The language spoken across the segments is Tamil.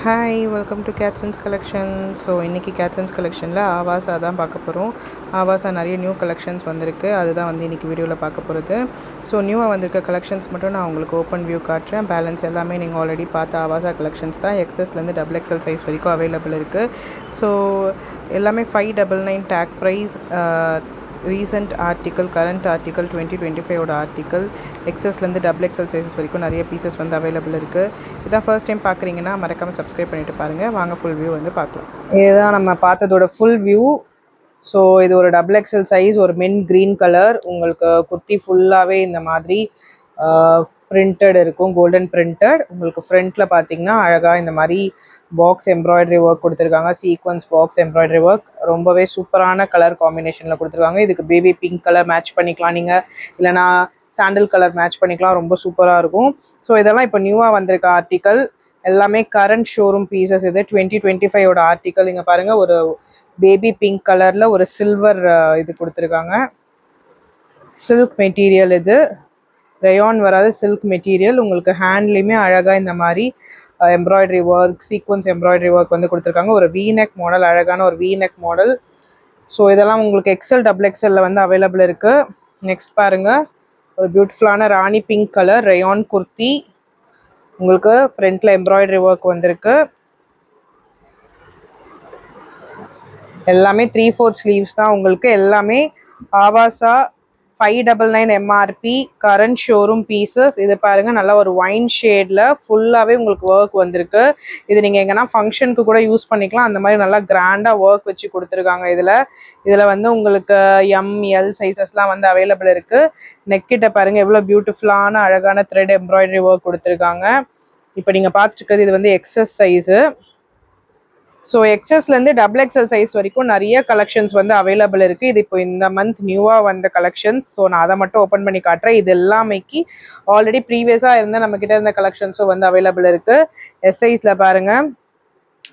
Hi, welcome to Catherine's collection. So இன்றைக்கி கேத்ரின்ஸ் கலெக்ஷனில் ஆவாசா தான் பார்க்க போகிறோம். ஆவாசா நிறைய நியூ கலெக்ஷன்ஸ் வந்திருக்கு, அதுதான் வந்து இன்றைக்கி வீடியோவில் பார்க்க போகிறது. ஸோ நியூவாக வந்திருக்க கலெக்ஷன்ஸ் மட்டும் நான் உங்களுக்கு ஓப்பன் வியூ காட்டுறேன். பேலன்ஸ் எல்லாமே நீங்கள் ஆல்ரெடி பார்த்த ஆவாசா கலெக்ஷன்ஸ் தான். எக்ஸஸ்லேருந்து XXL சைஸ் வரைக்கும் அவைலபிள் இருக்குது. ஸோ எல்லாமே 599 tag price. Recent article, current article, 2025 article, எக்ஸஸ்லேருந்து XXL சைஸஸ் வரைக்கும் நிறைய பீசஸ் வந்து அவைலபிள் இருக்குது. இதான் ஃபர்ஸ்ட் டைம் பார்க்குறீங்கன்னா மறக்காமல் சப்ஸ்கிரைப் பண்ணிவிட்டு பாருங்கள். வாங்க ஃபுல் வியூ வந்து பார்க்கலாம். இதுதான் நம்ம பார்த்ததோட ஃபுல் வியூ. ஸோ இது ஒரு XXL சைஸ், ஒரு மென் க்ரீன் கலர். உங்களுக்கு குர்த்தி ஃபுல்லாகவே இந்த மாதிரி பிரிண்டட் இருக்கும், கோல்டன் பிரிண்டட். உங்களுக்கு ஃப்ரண்ட்டில் பார்த்தீங்கன்னா அழகாக இந்த மாதிரி பாக்ஸ் எம்ப்ராய்டரி ஒர்க் கொடுத்துருக்காங்க, சீக்வன்ஸ் பாக்ஸ் எம்ப்ராய்டரி ஒர்க். ரொம்பவே சூப்பரான கலர் காம்பினேஷனில் கொடுத்துருக்காங்க. இதுக்கு பேபி பிங்க் கலர் மேட்ச் பண்ணிக்கலாம் நீங்கள், இல்லைனா சாண்டல் கலர் மேட்ச் பண்ணிக்கலாம், ரொம்ப சூப்பராக இருக்கும். ஸோ இதெல்லாம் இப்போ நியூவாக வந்திருக்க ஆர்டிக்கல், எல்லாமே கரண்ட் ஷோரூம் பீசஸ். இது 2025 ஆர்டிக்கல். இங்கே பாருங்கள், ஒரு பேபி பிங்க் கலரில் ஒரு சில்வர் இது கொடுத்துருக்காங்க. சில்க் மெட்டீரியல், இது ரயான் வராது, சில்க் மெட்டீரியல். உங்களுக்கு ஹேண்ட்லேயுமே அழகாக இந்த மாதிரி embroidery work, sequence embroidery work வந்து கொடுத்துருக்காங்க. ஒரு வீநெக் மாடல், அழகான ஒரு வீநெக் மாடல். ஸோ இதெல்லாம் உங்களுக்கு XXL வந்து அவைலபிள் இருக்குது. நெக்ஸ்ட் பாருங்கள், ஒரு பியூட்டிஃபுல்லான ராணி பிங்க் கலர் ரயான் குர்த்தி. உங்களுக்கு ஃப்ரண்ட்டில் எம்ப்ராய்டரி ஒர்க் வந்திருக்கு. எல்லாமே 3/4 ஸ்லீவ்ஸ் தான் உங்களுக்கு. எல்லாமே ஆவாசா 599 MRP, கரண்ட் ஷோரூம் பீசஸ். இது பாருங்கள், நல்லா ஒரு ஒயின் ஷேடில் ஃபுல்லாகவே உங்களுக்கு ஒர்க் வந்திருக்கு. இது நீங்கள் எங்கன்னா ஃபங்க்ஷனுக்கு கூட யூஸ் பண்ணிக்கலாம். அந்த மாதிரி நல்லா கிராண்டாக ஒர்க் வச்சு கொடுத்துருக்காங்க. இதில் வந்து உங்களுக்கு ML சைஸஸ்லாம் வந்து அவைலபிள் இருக்குது. நெக்கிட்ட பாருங்கள் எவ்வளோ பியூட்டிஃபுல்லான அழகான த்ரெட் எம்ப்ராய்டரி ஒர்க் கொடுத்துருக்காங்க. இப்போ நீங்கள் பார்த்துருக்கிறது இது வந்து XS சைஸு. ஸோ எக்ஸஸ்லேருந்து XXL சைஸ் வரைக்கும் நிறைய கலெக்ஷன்ஸ் வந்து அவைலபிள் இருக்குது. இது இப்போ இந்த மந்த் நியூவாக வந்த கலெக்ஷன்ஸ். ஸோ நான் அதை மட்டும் ஓப்பன் பண்ணி காட்டுறேன். இது எல்லாமேக்கு ஆல்ரெடி ப்ரீவியஸாக இருந்த நம்மக்கிட்ட இருந்த கலெக்ஷன்ஸும் வந்து அவைலபிள் இருக்குது. SIஸில் பாருங்கள்,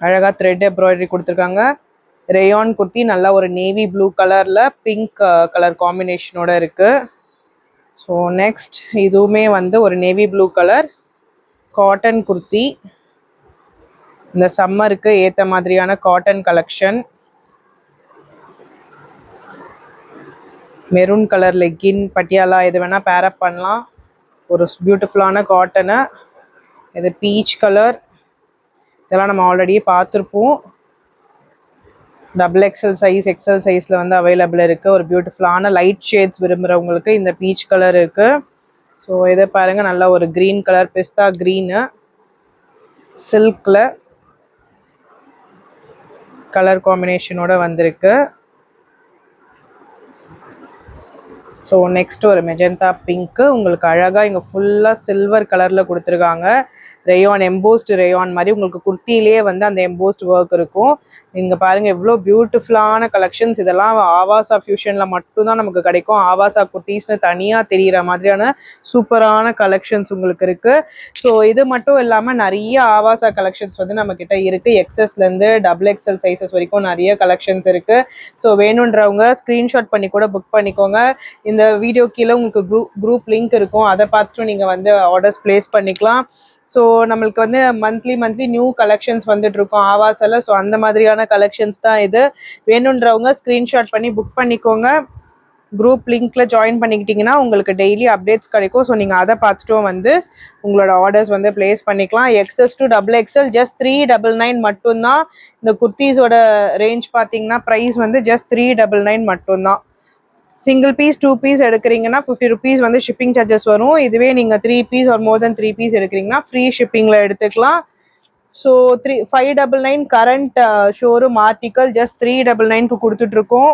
அழகாக த்ரெட் எம்ப்ராய்டரி கொடுத்துருக்காங்க. ரேயான் குர்த்தி, நல்லா ஒரு நேவி ப்ளூ கலரில் பிங்க் கலர் காம்பினேஷனோட இருக்குது. ஸோ நெக்ஸ்ட் இதுவுமே வந்து ஒரு navy blue colour cotton kurti. இந்த சம்மருக்கு ஏற்ற மாதிரியான cotton collection. Maroon colour legging, Patiala எது வேணால் பேரப் பண்ணலாம். ஒரு பியூட்டிஃபுல்லான காட்டனு. இது பீச் கலர். இதெல்லாம் நம்ம ஆல்ரெடி பார்த்துருப்போம். XXL சைஸ், XL சைஸில் வந்து அவைலபிள் இருக்குது. ஒரு பியூட்டிஃபுல்லான லைட் ஷேட்ஸ் விரும்புகிறவங்களுக்கு இந்த பீச் கலர் இருக்குது. ஸோ இதை பாருங்கள், நல்லா ஒரு க்ரீன் கலர், பிஸ்தா க்ரீனு, சில்கில் கலர் காம்பினேஷனோட வந்திருக்கு. ஸோ நெக்ஸ்ட் ஒரு மெஜந்தா பிங்க்கு. உங்களுக்கு அழகாக இங்கே ஃபுல்லாக சில்வர் கலரில் கொடுத்துருக்காங்க. ரேயான், எம்போஸ்டு ரேயான் மாதிரி உங்களுக்கு குர்த்தியிலே வந்து அந்த எம்போஸ்ட் ஒர்க் இருக்கும். இங்கே பாருங்கள் எவ்வளோ பியூட்டிஃபுல்லான கலெக்ஷன்ஸ். இதெல்லாம் ஆவாசா ஃபியூஷனில் மட்டும்தான் நமக்கு கிடைக்கும். ஆவாசா குர்த்திஸ்னு தனியாக தெரிகிற மாதிரியான சூப்பரான கலெக்ஷன்ஸ் உங்களுக்கு இருக்குது. ஸோ இது மட்டும் இல்லாமல் நிறைய ஆவாசா கலெக்ஷன்ஸ் வந்து நம்மக்கிட்ட இருக்குது. எக்ஸஸ்லேருந்து XXL சைஸஸ் வரைக்கும் நிறைய கலெக்ஷன்ஸ் இருக்குது. ஸோ வேணுன்றவங்க ஸ்க்ரீன்ஷாட் பண்ணி கூட புக் பண்ணிக்கோங்க. இந்த வீடியோ கீழே உங்களுக்கு குரூப் லிங்க் இருக்கும், அதை பார்த்துட்டு நீங்கள் வந்து ஆர்டர்ஸ் ப்ளேஸ் பண்ணிக்கலாம். ஸோ நம்மளுக்கு வந்து மந்த்லி நியூ கலெக்ஷன்ஸ் வந்துட்டு இருக்கோம் ஆவாசால. ஸோ அந்த மாதிரியான கலெக்ஷன்ஸ் தான் இது. வேணுன்றவங்க ஸ்க்ரீன்ஷாட் பண்ணி புக் பண்ணிக்கோங்க. குரூப் லிங்க்கில் ஜாயின் பண்ணிக்கிட்டிங்கன்னா உங்களுக்கு டெய்லி அப்டேட்ஸ் கிடைக்கும். ஸோ நீங்கள் அதை பார்த்துட்டும் வந்து உங்களோட ஆர்டர்ஸ் வந்து ப்ளேஸ் பண்ணிக்கலாம். XS to XXL ஜஸ்ட் 399 மட்டும்தான். இந்த குர்த்திஸோட ரேஞ்ச் பார்த்தீங்கன்னா ப்ரைஸ் வந்து ஜஸ்ட் 399 மட்டும்தான். சிங்கிள் பீஸ் 2 பீஸ் எடுக்கிறீங்கன்னா 50 rupees வந்து ஷிப்பிங் சார்ஜஸ் வரும். இதுவே நீங்கள் 3 piece or more then 3 piece எடுக்கிறீங்கன்னா ஃப்ரீ ஷிப்பிங்கில் எடுத்துக்கலாம். So 599 current showroom article just 399க்கு கொடுத்துட்ருக்கோம்.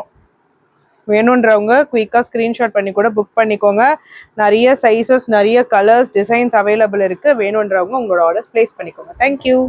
வேணுன்றவங்க குயிக்காக ஸ்க்ரீன்ஷாட் பண்ணி கூட புக் பண்ணிக்கோங்க. நிறைய சைஸஸ், நிறைய கலர்ஸ், டிசைன்ஸ் அவைலபிள் இருக்குது. வேணுன்றவங்க உங்களோட ஆர்டர்ஸ் ப்ளேஸ் பண்ணிக்கோங்க. தேங்க்யூ.